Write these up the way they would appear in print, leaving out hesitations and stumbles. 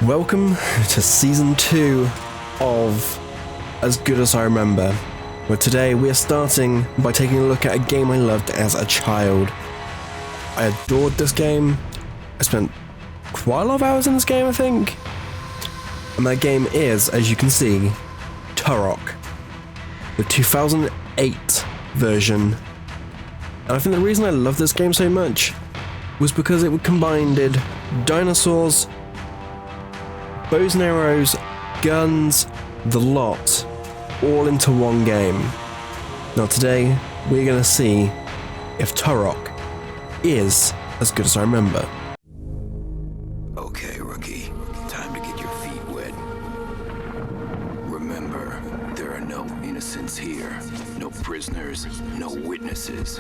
Welcome to Season 2 of As Good As I Remember, where today we are starting by taking a look at a game I loved as a child. I adored this game. I spent quite a lot of hours in this game, I think. And that game is, as you can see, Turok, the 2008 version. And I think the reason I love this game so much was because it combined dinosaurs, bows and arrows, guns, the lot, all into one game. Now today, we're going to see if Turok is as good as I remember. Okay, rookie. Time to get your feet wet. Remember, there are no innocents here. No prisoners, no witnesses.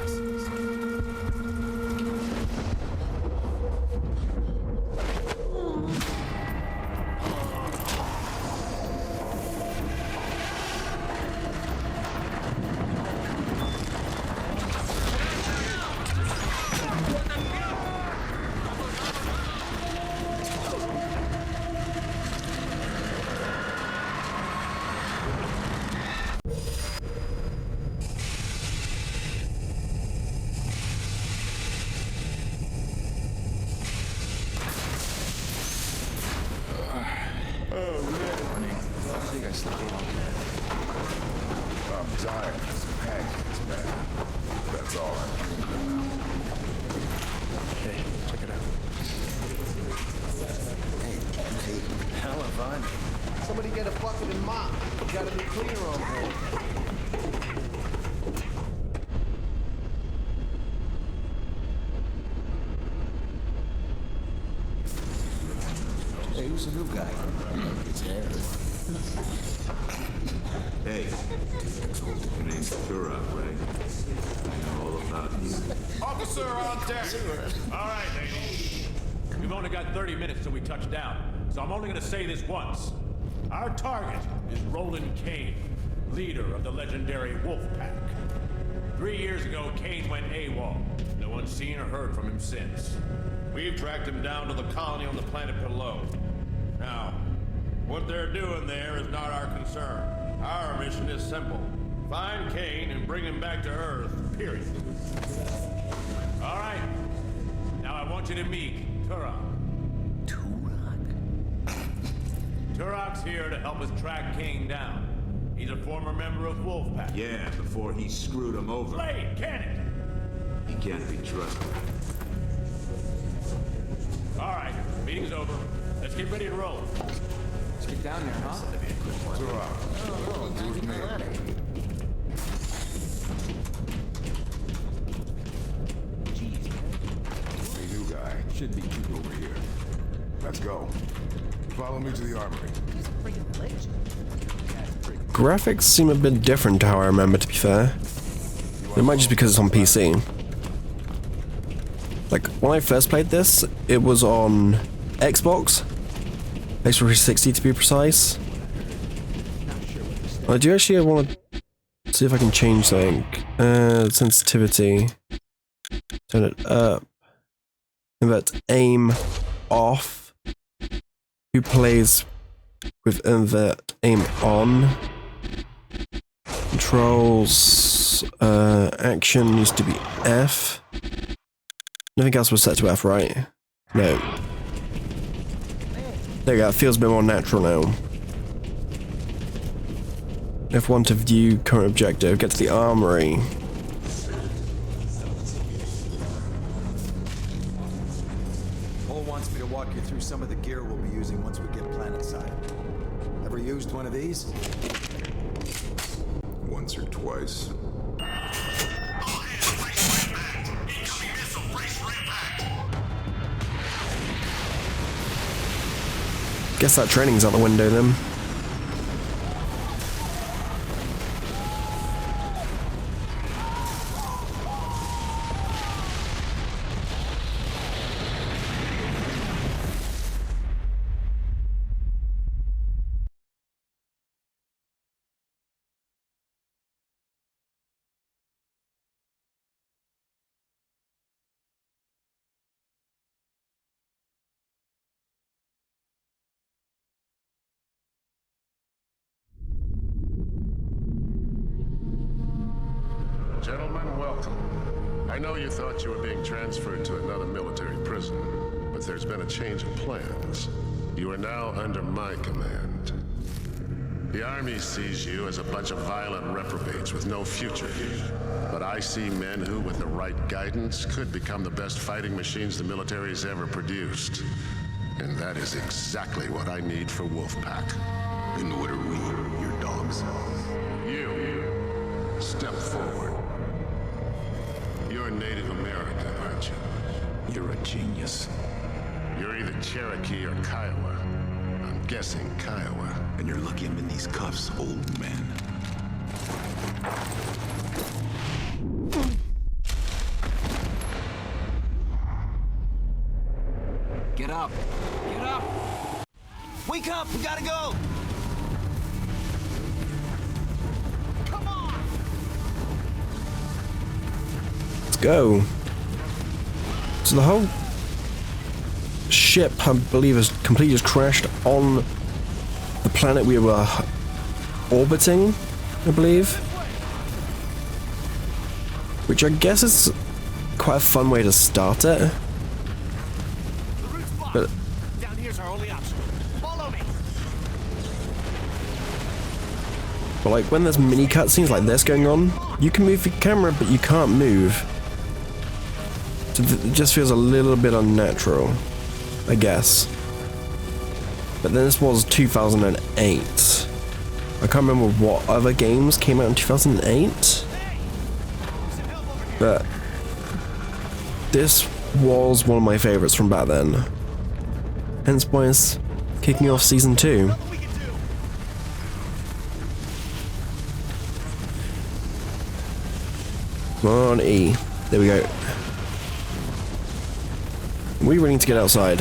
I'm dying for some pancakes, man. That's all I'm thinking about. Hey, check it out. Hey, hella fun. Somebody get a bucket and mop. We gotta be clear on board. Hey, who's the new guy? It's Harry. Hey, your name's Turok, right? I know all about you. Officer on deck! All right, ladies. We've only got 30 minutes till we touch down, so I'm only gonna say this once. Our target is Roland Kane, leader of the legendary Wolf Pack. 3 years ago, Kane went AWOL. No one's seen or heard from him since. We've tracked him down to the colony on the planet below. Now, what they're doing there is not our concern. Our mission is simple. Find Kane and bring him back to Earth, period. All right. Now I want you to meet Turok. Turok's here to help us track Kane down. He's a former member of Wolfpack. Yeah, before he screwed him over. Blade, can it? He can't be trusted. All right, meeting's over. Let's get ready to roll. Let's get down there, huh? Turok. Do with me. Hey, new guy. Should be cheap. Over here. Let's go. Follow me to the armory. Graphics seem a bit different to how I remember, to be fair. It might just because it's on PC. Like, when I first played this, it was on Xbox. Xbox 360 to be precise. I do actually want to see if I can change something. Sensitivity. Turn it up. Invert aim off. Who plays with invert aim on? Controls. Action needs to be F. Nothing else was set to F, right? No. There you go, it feels a bit more natural now. F1 to view current objective, get to the armory. Paul wants me to walk you through some of the gear we'll be using once we get planetside. Ever used one of these? Once or twice. Guess that training's out the window then. I know you thought you were being transferred to another military prison, but there's been a change of plans. You are now under my command. The Army sees you as a bunch of violent reprobates with no future here. But I see men who, with the right guidance, could become the best fighting machines the military's ever produced. And that is exactly what I need for Wolfpack. And what are we, your dogs? You, step forward. You're Native American, aren't you? You're a genius. You're either Cherokee or Kiowa. I'm guessing Kiowa. And you're lucky I'm in these cuffs, old man. Get up! Get up! Wake up! We gotta go! Come on! Let's go. So the whole ship, I believe, has completely just crashed on the planet we were orbiting, I believe. Which I guess is quite a fun way to start it. But down here's our only option. Follow me. But like when there's mini cutscenes like this going on, you can move your camera, but you can't move. So it just feels a little bit unnatural, I guess. But then this was 2008. I can't remember what other games came out in 2008. But this was one of my favorites from back then. Hence why it's kicking off Season 2. Come on, E. There we go. We really need to get outside.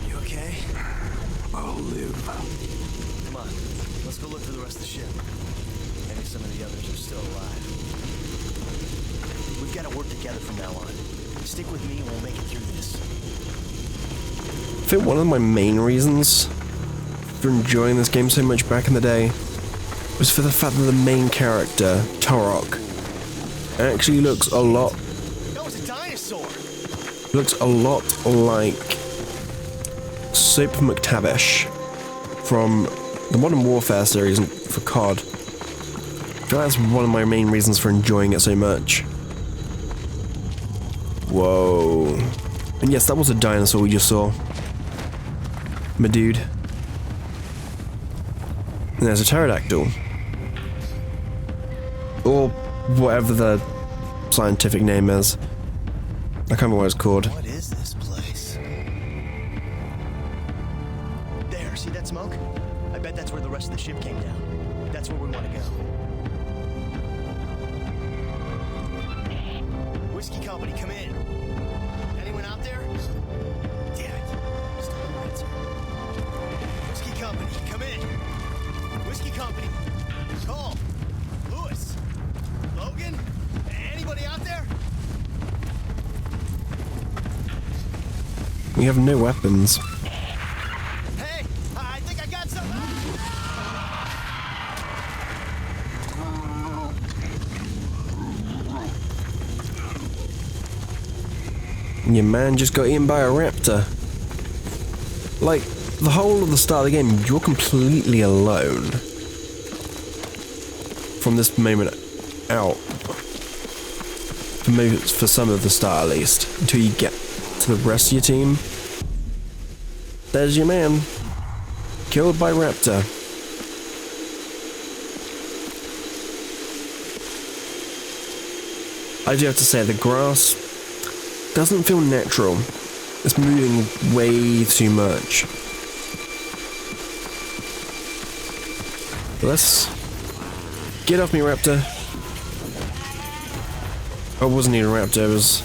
You okay? I'll live. Come on. Let's go look for the rest of the ship. Maybe some of the others are still alive. We've got to work together from now on. Stick with me and we'll make it through this. I think one of my main reasons for enjoying this game so much back in the day was for the fact that the main character, Turok, actually looks a lot... That was a dinosaur! Looks a lot like Soap McTavish from the Modern Warfare series for COD. I feel like that's one of my main reasons for enjoying it so much. Whoa. And yes, that was a dinosaur we just saw. My dude. And there's a pterodactyl. Or whatever the scientific name is. I can't remember what it's called. What is this place? There, see that smoke? I bet that's where the rest of the ship came down. That's where we want to go. Whiskey Company, come in. Anyone out there? Damn it. Still the lights here. Whiskey Company, come in. Whiskey Company. Cole. Lewis. Logan. Anybody out there? We have no weapons. Hey, I think I got something. Your man just got eaten by a raptor. Like, the whole of the start of the game, you're completely alone. From this moment out. For some of the start, at least. Until you get to the rest of your team. There's your man. Killed by raptor. I do have to say, the grass doesn't feel natural. It's moving way too much. But let's get off me, raptor. Oh, it wasn't even a raptor, it was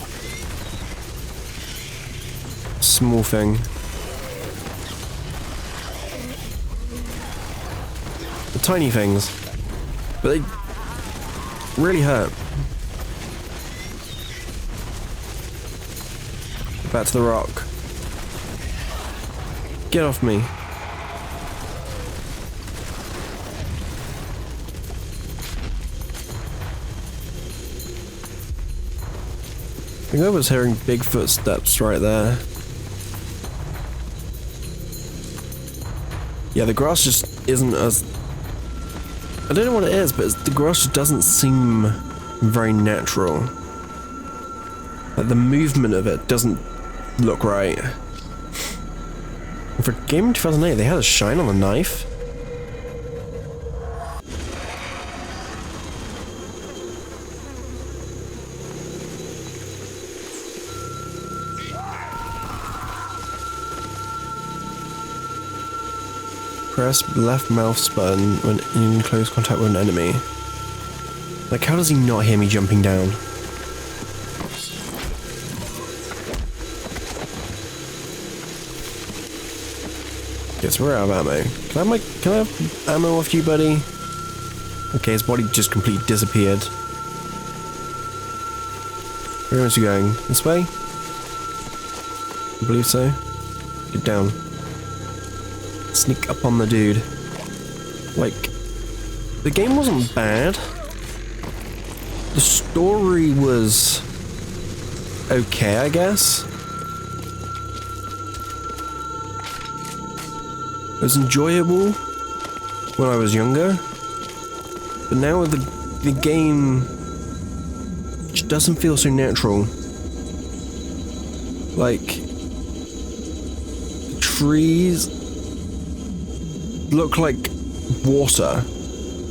a small thing. The tiny things. But they Back to the rock. Get off me. I think I was hearing big footsteps right there. Yeah, the grass just isn't as... I don't know what it is, but the grass just doesn't seem very natural. Like, the movement of it doesn't look right. For a game in 2008, they had a shine on the knife. Press left mouse button when in close contact with an enemy. Like, how does he not hear me jumping down? Guess we're out of ammo. Can I have ammo off you, buddy? Okay, his body just completely disappeared. Where is he going? This way? I believe so. Get down. Sneak up on the dude. Like, the game wasn't bad. The story was okay, I guess. It was enjoyable when I was younger, but now the game just doesn't feel so natural. Like, the trees look like water.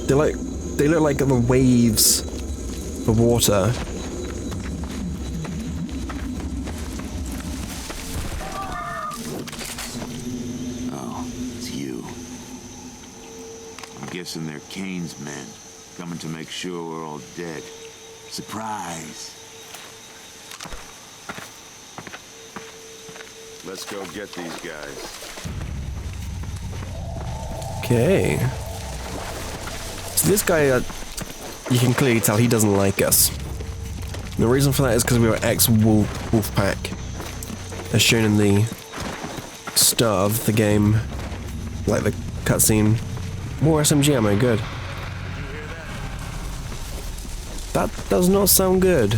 They look like the waves of water. Oh, it's you. I'm guessing they're Kane's men, coming to make sure we're all dead. Surprise! Let's go get these guys. Okay. So this guy, you can clearly tell he doesn't like us. And the reason for that is because we were ex-wolf pack, as shown in the start of the game, like the cutscene. More SMG ammo, good. That does not sound good.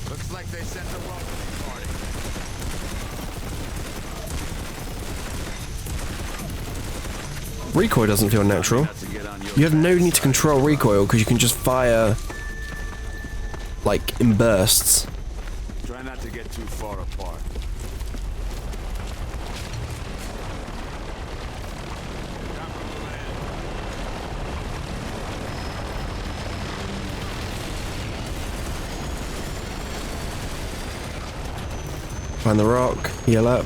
Looks like they sent the welcoming party. Recoil doesn't feel natural. You have no need to control recoil because you can just fire, like, in bursts. Try not to get too far apart. Find the rock, heal up.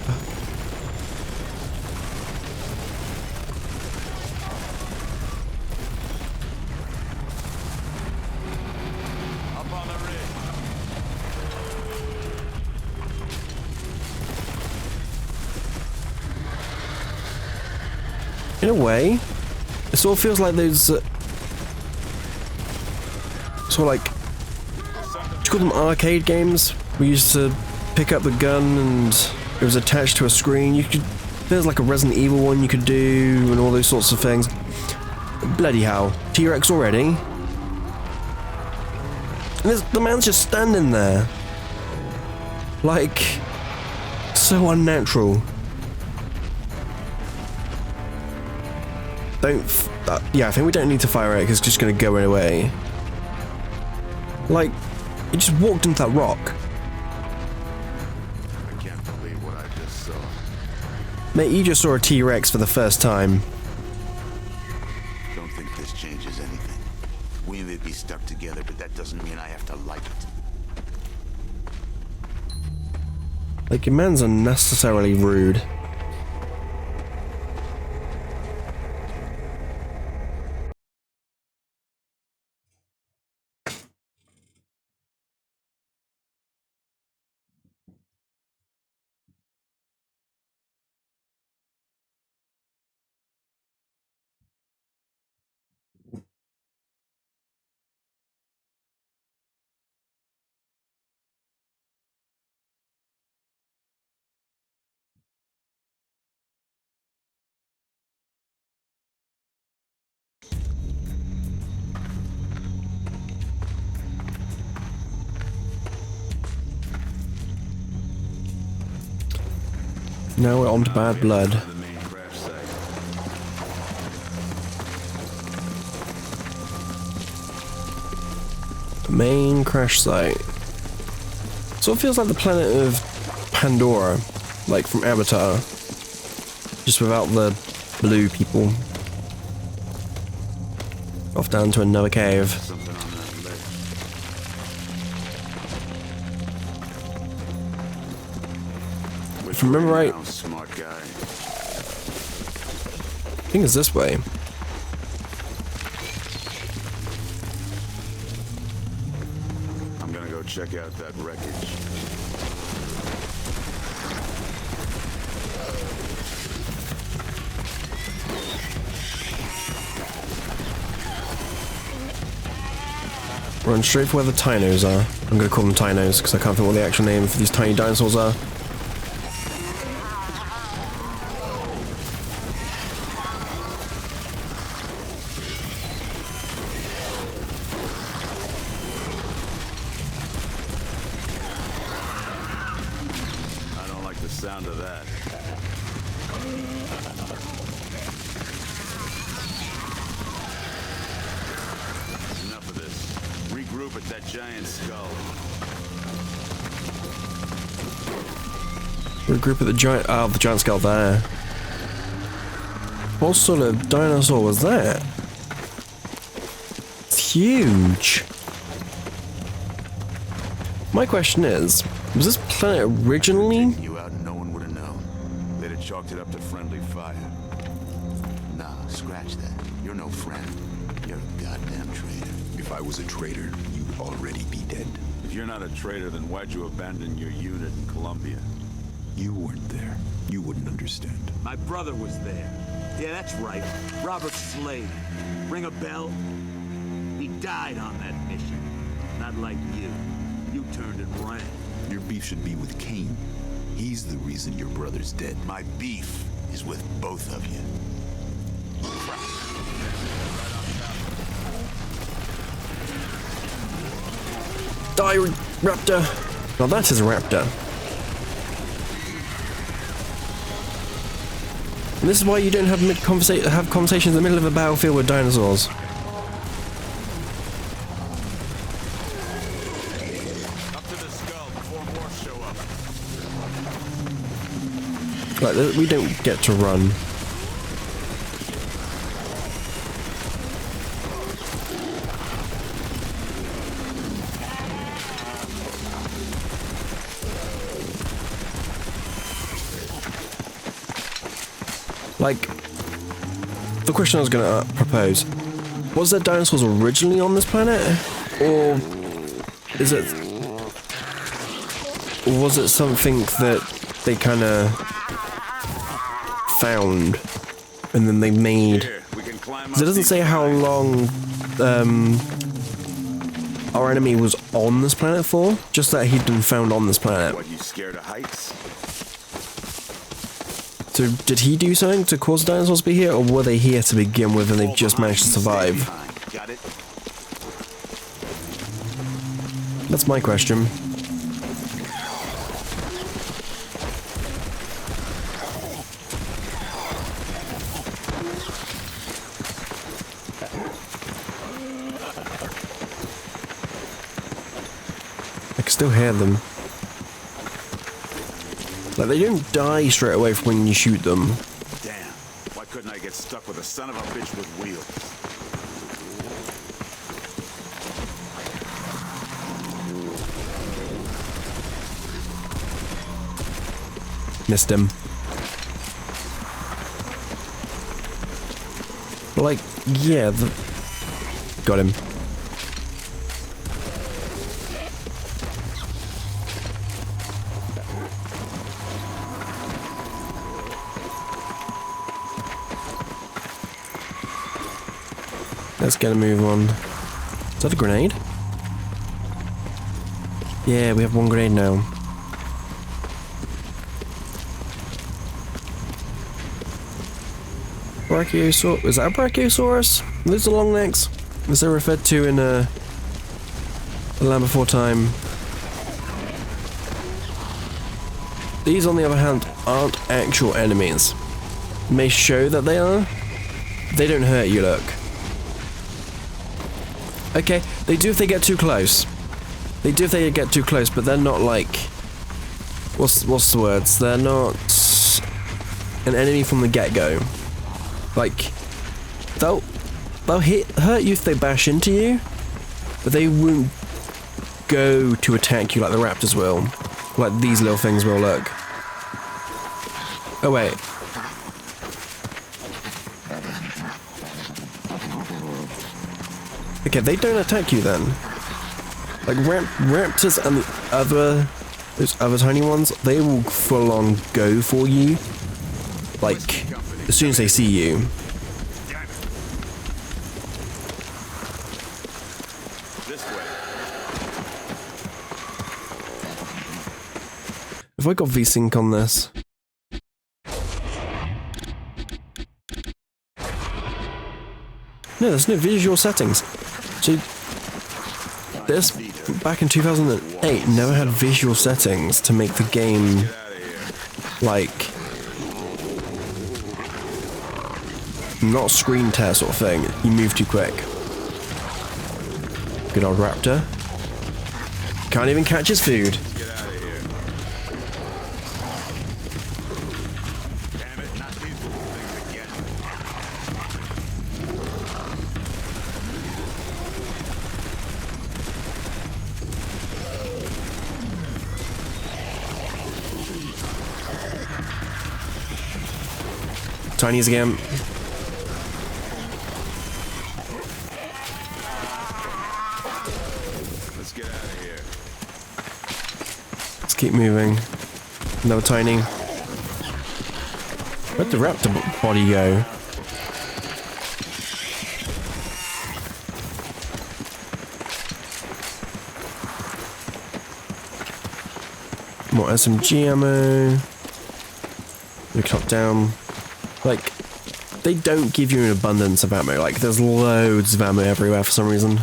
Up on the ridge. In a way, it sort of feels like those, sort of like, do you call them arcade games? We used to pick up the gun and it was attached to a screen. There's like a Resident Evil one you could do and all those sorts of things. Bloody hell. T-Rex already? And the man's just standing there. Like, so unnatural. Yeah, I think we don't need to fire it because it's just going to go away. Like, he just walked into that rock. I can't believe what I just saw. Mate, you just saw a T-Rex for the first time. Don't think this changes anything. We may be stuck together, but that doesn't mean I have to like it. Like, your man's unnecessarily rude. Now we're on to Bad Blood. The main crash site. The main crash site. So it feels like the planet of Pandora, like from Avatar. Just without the blue people. Off down to another cave. Something on that ledge. If I remember right, Now, smart guy. I think it's this way. I'm gonna go check out that wreckage. Run straight for where the Tinos are. I'm gonna call them Tinos because I can't think what the actual name for these tiny dinosaurs are. I don't like the sound of that. Enough of this. Regroup at that giant skull. Regroup at the giant skull there. What sort of dinosaur was that? It's huge. My question is, was this planet originally? Taking you out and no one would have known. They'd have chalked it up to friendly fire. Nah, scratch that. You're no friend. You're a goddamn traitor. If I was a traitor, you'd already be dead. If you're not a traitor, then why'd you abandon your unit in Colombia? You weren't there. You wouldn't understand. My brother was there. Yeah, that's right. Robert Slade. Ring a bell? He died on that mission. Not like you. You turned and ran. Your beef should be with Kane. He's the reason your brother's dead. My beef is with both of you. Die, raptor! Now that is a raptor. And this is why you don't have conversations in the middle of a battlefield with dinosaurs. Up to the skull before more show up. Like, we don't get to run. Like, the question I was going to propose, was there dinosaurs originally on this planet? Or is it... Or was it something that they kind of found and then they made... Here, we can climb 'Cause it doesn't say how long our enemy was on this planet for, just that he'd been found on this planet. What, you scared of heights? So did he do something to cause the dinosaurs to be here, or were they here to begin with and they've just managed to survive? Got it? That's my question. I can still hear them. Like, they don't die straight away from when you shoot them. Damn. Why couldn't I get stuck with a son of a bitch with wheels? Missed him. Like, yeah, got him. Let's get a move on. Is that a grenade? Yeah, we have one grenade now. Brachiosaurus? Is that a Brachiosaurus? Those are long necks. As they're referred to in The Land Before Time. These, on the other hand, aren't actual enemies. May show that they are. They don't hurt you, look. Okay, they do if they get too close. They do if they get too close, but they're not like... What's the words? They're not an enemy from the get-go. Like, they'll hurt you if they bash into you, but they won't go to attack you like the raptors will. Like these little things will, look. Oh wait. Okay, they don't attack you then. Like raptors and those other tiny ones, they will full on go for you. Like, as soon as they see you. This way. Have I got VSync on this? No, there's no visual settings. So, this, back in 2008, never had visual settings to make the game, like, not screen tear sort of thing. You move too quick. Good old raptor. Can't even catch his food. Get out of here. Damn it, not these little things again. Tinies again. Let's get out of here. Let's keep moving. Another tiny. Where'd the raptor body go? More SMG ammo. Look top down. Like, they don't give you an abundance of ammo. Like, there's loads of ammo everywhere for some reason.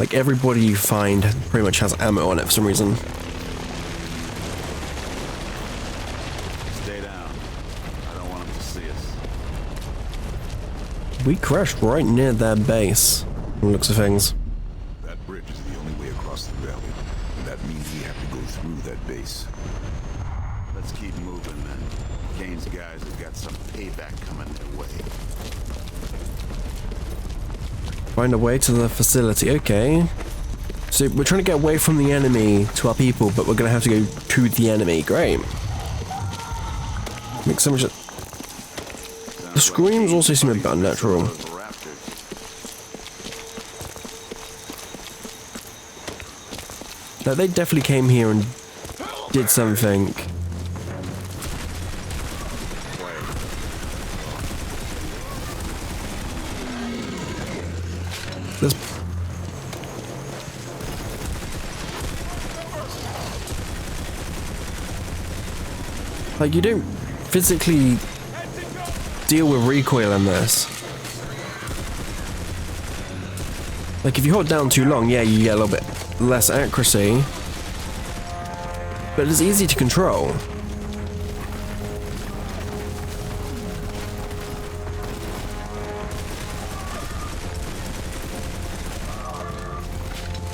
Like, everybody you find pretty much has ammo on it for some reason. Stay down. I don't want them to see us. We crashed right near their base, from the looks of things. That bridge is the only way across the valley. And that means we have to go through that base. Let's keep moving then. Kane's guys have got some payback coming their way. Find a way to the facility, okay. So we're trying to get away from the enemy to our people, but we're gonna have to go to the enemy. Great. Makes so much... The screams also seem a bit unnatural. Like, they definitely came here and did something. There's... Like, you don't physically deal with recoil in this. Like, if you hold down too long, yeah, you get a little bit less accuracy. But it's easy to control.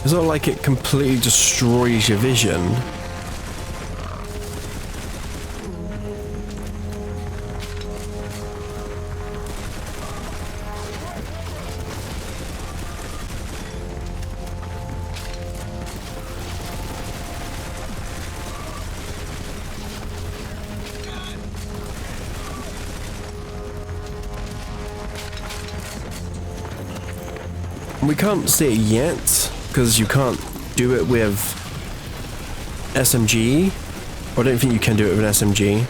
It's not like it completely destroys your vision. We can't see it yet, because you can't do it with SMG. I don't think you can do it with an SMG,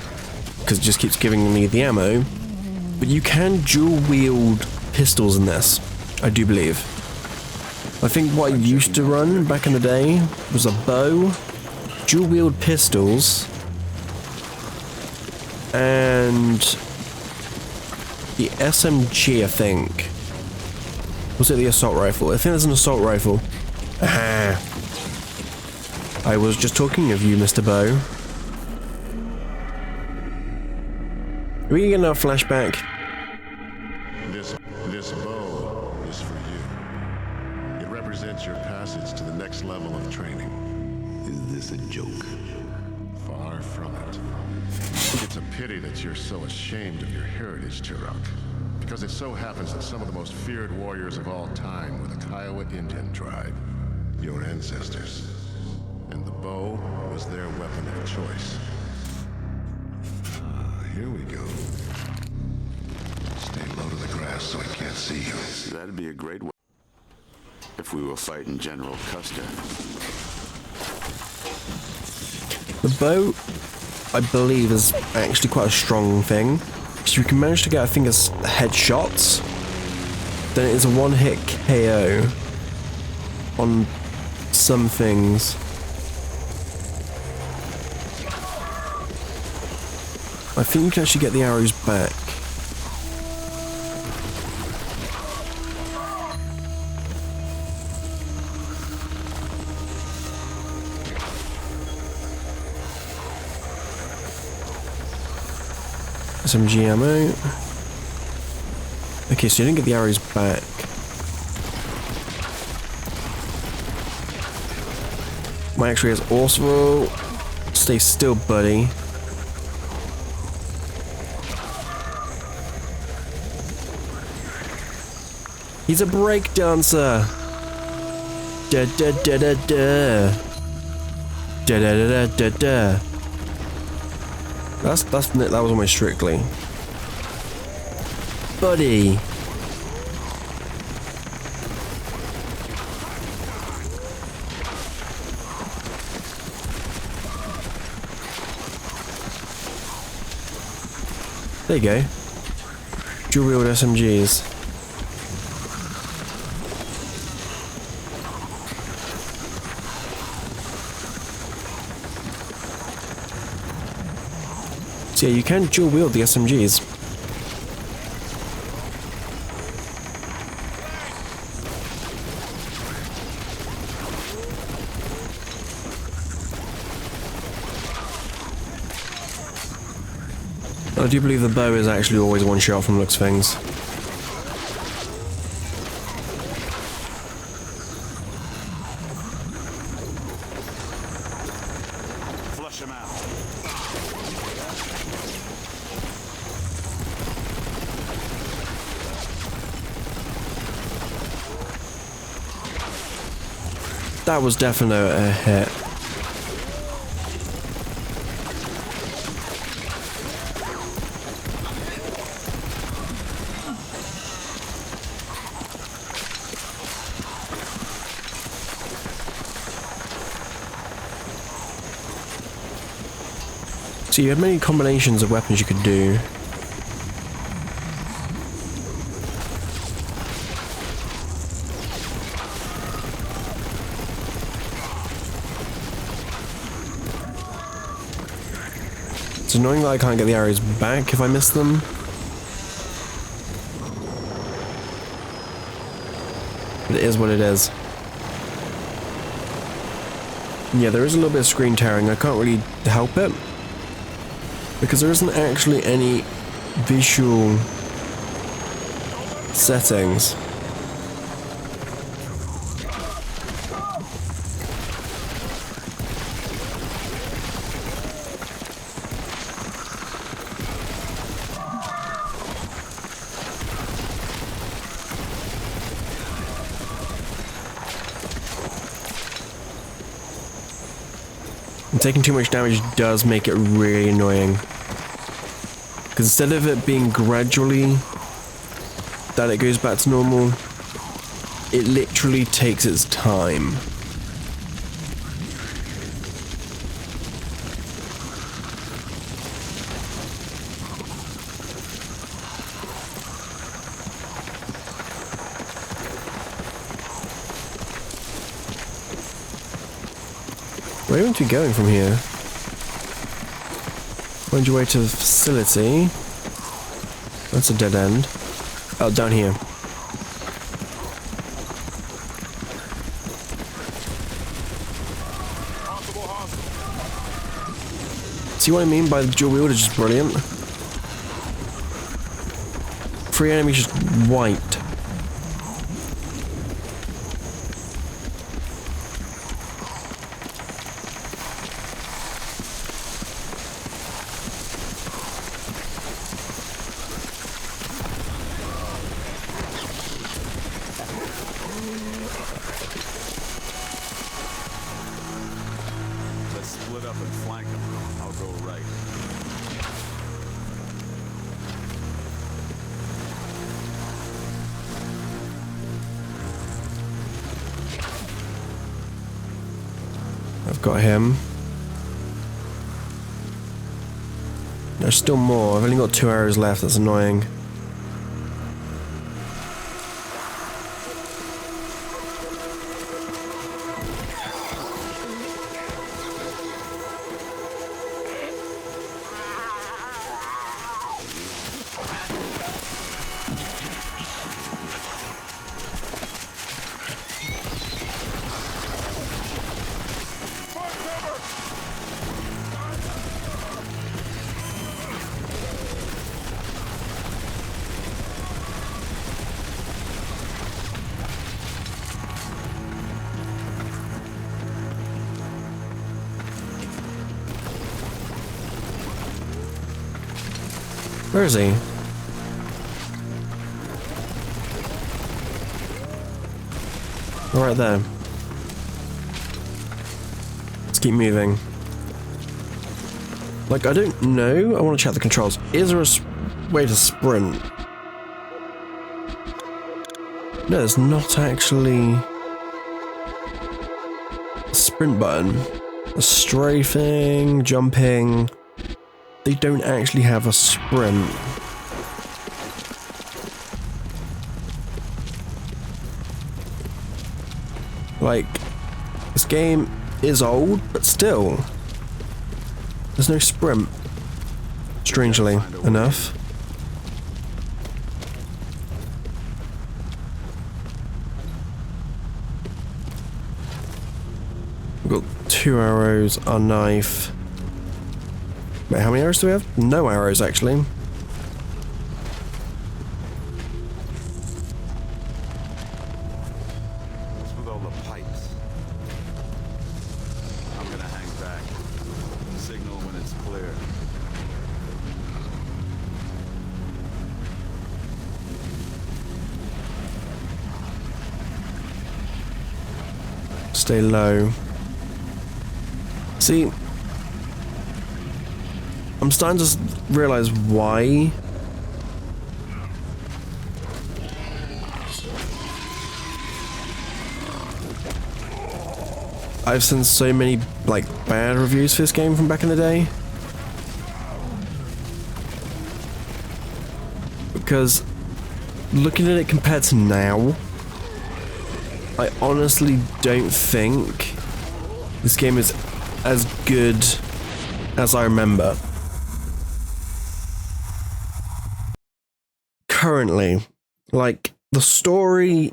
because it just keeps giving me the ammo. But you can dual wield pistols in this, I do believe. I think what I used to run back in the day was a bow, dual wield pistols, and the SMG, I think. Was it the assault rifle? I think there's an assault rifle. Aha! I was just talking of you, Mr. Bow. We can get another flashback. This bow is for you. It represents your passage to the next level of training. Is this a joke? Far from it. It's a pity that you're so ashamed of your heritage, Turok. Because it so happens that some of the most feared warriors of all time were the Kiowa Indian tribe, your ancestors. And the bow was their weapon of choice. Here we go. Stay low to the grass so he can't see you. That'd be a great way if we were fighting General Custer. The bow, I believe, is actually quite a strong thing. Because you can manage to get, I think it's headshots. Then it is a one-hit KO on some things. I think you can actually get the arrows back. SMG ammo. Okay, so you didn't get the arrows back. My X-ray is also. Stay still, buddy. He's a break dancer. Da da da da da. Da da da da da da. That was almost Strictly. Buddy. There you go. Dual wield SMGs. So yeah, you can dual wield the SMGs. I do believe the bow is actually always one shot from looks of things. Flush him out. That was definitely a hit. So you had many combinations of weapons you could do. It's annoying that I can't get the arrows back if I miss them. But it is what it is. Yeah, there is a little bit of screen tearing. I can't really help it. Because there isn't actually any visual settings. And taking too much damage does make it really annoying. Because instead of it being gradually that it goes back to normal, it literally takes its time. Where are you meant to be going from here? Find your way to the facility. That's a dead end. Oh, down here. See what I mean by the dual wield is just brilliant? 3 enemies just wiped. Let's split up and flank them. I'll go right. I've got him. There's still more. I've only got 2 arrows left. That's annoying. Where is he? Right there. Let's keep moving. Like, I don't know. I want to check the controls. Is there a way to sprint? No, there's not actually a sprint button. A strafing, jumping. They don't actually have a sprint. Like, this game is old, but still, there's no sprint. Strangely enough. We've got 2 arrows, a knife. Wait, how many arrows do we have? No arrows, actually. What's with all the pipes? I'm gonna hang back. Signal when it's clear. Stay low. See, I'm starting to realize why I've seen so many, like, bad reviews for this game from back in the day. Because looking at it compared to now, I honestly don't think this game is as good as I remember. Currently, like, the story,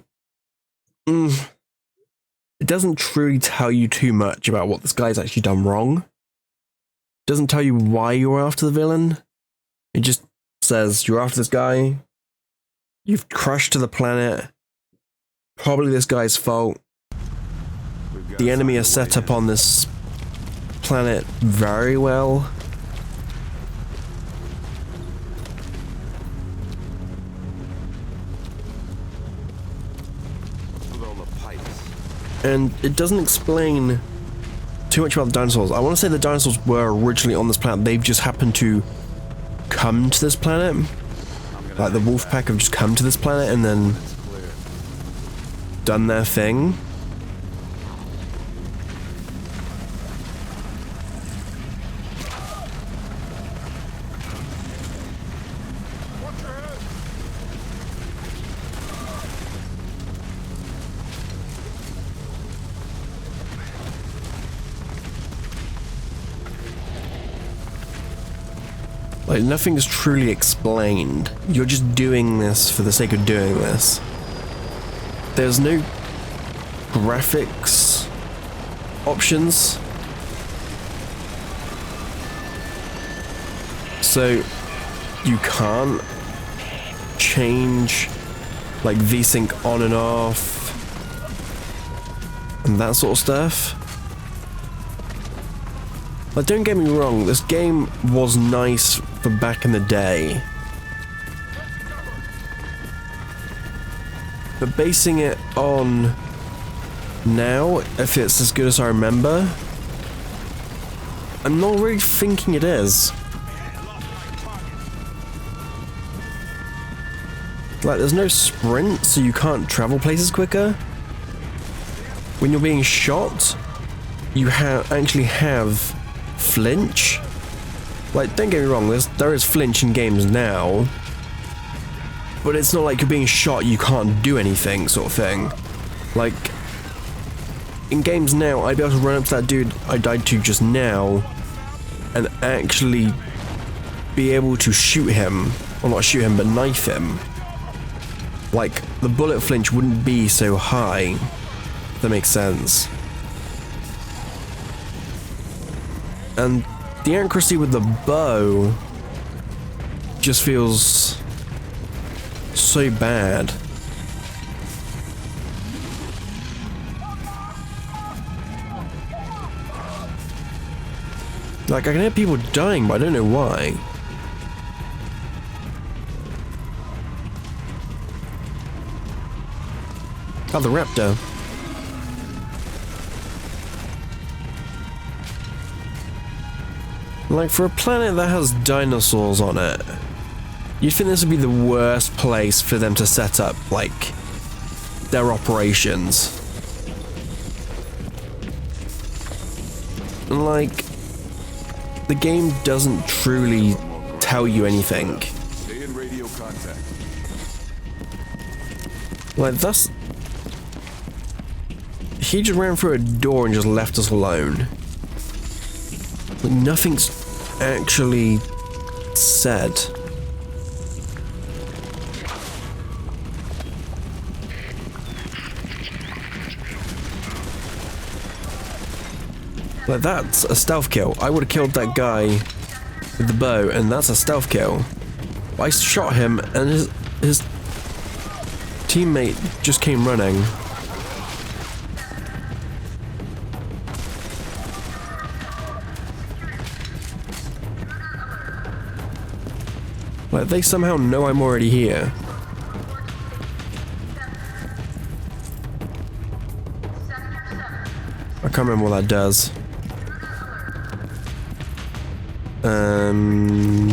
it doesn't truly tell you too much about what this guy's actually done wrong. It doesn't tell you why you're after the villain. It just says you're after this guy, you've crashed to the planet, probably this guy's fault. The enemy is set up on this planet very well. And it doesn't explain too much about the dinosaurs. I want to say the dinosaurs were originally on this planet. They've just happened to come to this planet. Like, the wolf pack have just come to this planet and then done their thing. Like, nothing is truly explained. You're just doing this for the sake of doing this. There's no graphics options. So you can't change like VSync on and off and that sort of stuff. Like, don't get me wrong, this game was nice for back in the day. But basing it on now, if it's as good as I remember, I'm not really thinking it is. Like, there's no sprint, so you can't travel places quicker. When you're being shot, you actually have flinch. Like, don't get me wrong, there is flinch in games now, but it's not like you're being shot, you can't do anything sort of thing. Like, in games now, I'd be able to run up to that dude I died to just now and actually be able to shoot him, or not shoot him, but knife him. Like, the bullet flinch wouldn't be so high, if that makes sense. And the accuracy with the bow just feels so bad. Like, I can hear people dying, but I don't know why. Oh, the raptor. Like, for a planet that has dinosaurs on it, you'd think this would be the worst place for them to set up, like, their operations. And, like, the game doesn't truly tell you anything. Stay in radio contact. Like, that's... He just ran through a door and just left us alone. Like, nothing's actually said. Like, that's a stealth kill. I would have killed that guy with the bow, and that's a stealth kill. I shot him, and his teammate just came running. Like, they somehow know I'm already here. I can't remember what that does.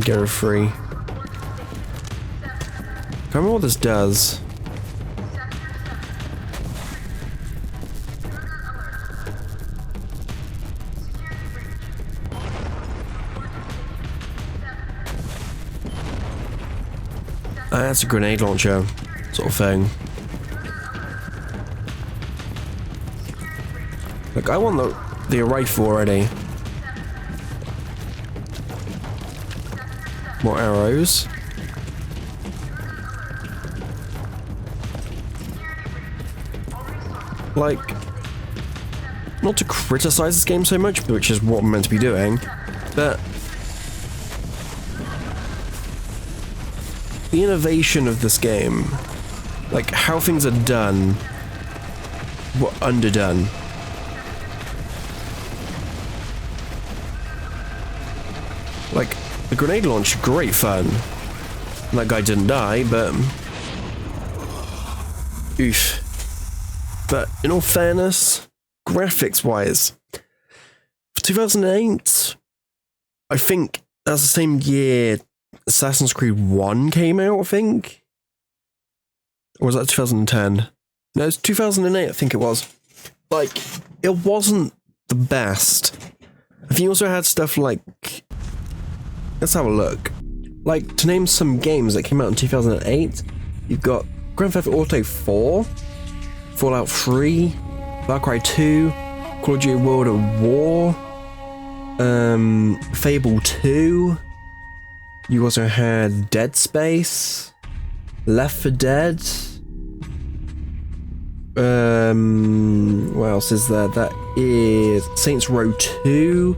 Go free. Can't remember what this does. That's a grenade launcher, sort of thing. Look, I want the rifle already. More arrows. Like, not to criticize this game so much, which is what I'm meant to be doing, but the innovation of this game, like how things are done, were underdone. Like, the grenade launch, great fun. That guy didn't die, but... oof. But in all fairness, graphics-wise, for 2008, I think that's the same year Assassin's Creed 1 came out, I think? Or was that 2010? No, it's 2008, I think it was. Like, it wasn't the best. I think you also had stuff like... Let's have a look. Like, to name some games that came out in 2008, you've got Grand Theft Auto 4, Fallout 3, Far Cry 2, Call of Duty World at War, Fable 2, you also had Dead Space, Left 4 Dead, what else is there? That is Saints Row 2,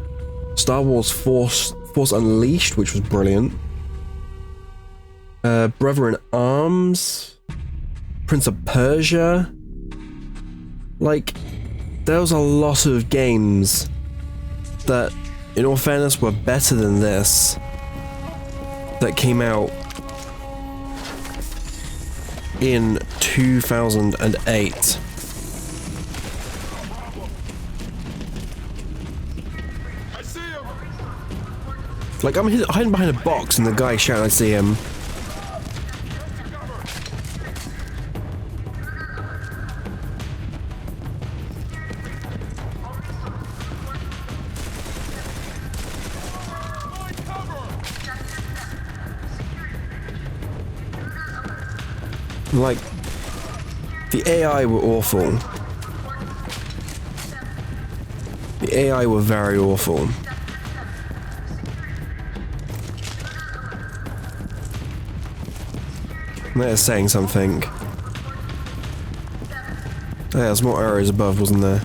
Star Wars Force Unleashed, which was brilliant. Brother in Arms, Prince of Persia. Like, there was a lot of games that, in all fairness, were better than this that came out in 2008. Like, I'm hiding behind a box and the guy shouting, I see him. Like, the AI were awful. The AI were very awful. That is saying something. Oh, yeah, there's more arrows above, wasn't there?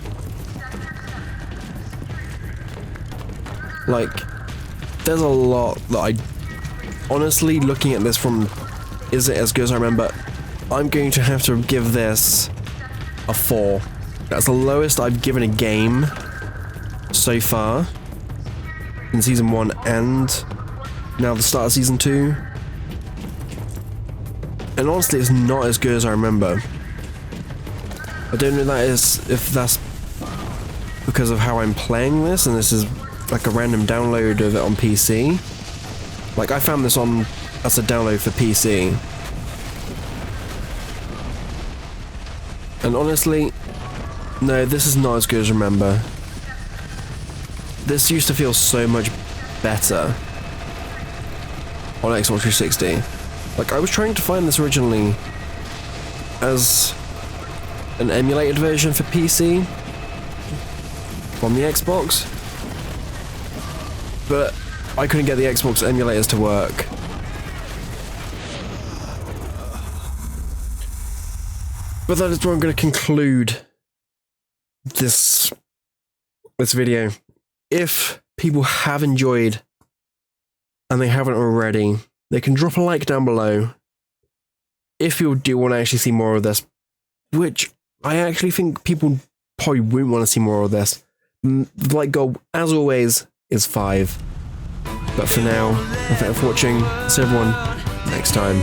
Like, there's a lot that I... Honestly, looking at this from... Is it as good as I remember? I'm going to have to give this a 4. That's the lowest I've given a game so far in Season 1 and now the start of Season 2. And honestly, it's not as good as I remember. I don't know if that's because of how I'm playing this, and this is like a random download of it on PC. Like, I found this as a download for PC. And honestly, no, this is not as good as I remember. This used to feel so much better on Xbox 360. Like, I was trying to find this originally as an emulated version for PC from the Xbox, but I couldn't get the Xbox emulators to work. But that is where I'm going to conclude this video. If people have enjoyed, and they haven't already, they can drop a like down below. If you do want to actually see more of this, which I actually think people probably wouldn't want to see more of this. The like goal, as always, is 5. But for now, thank you for watching. See everyone next time.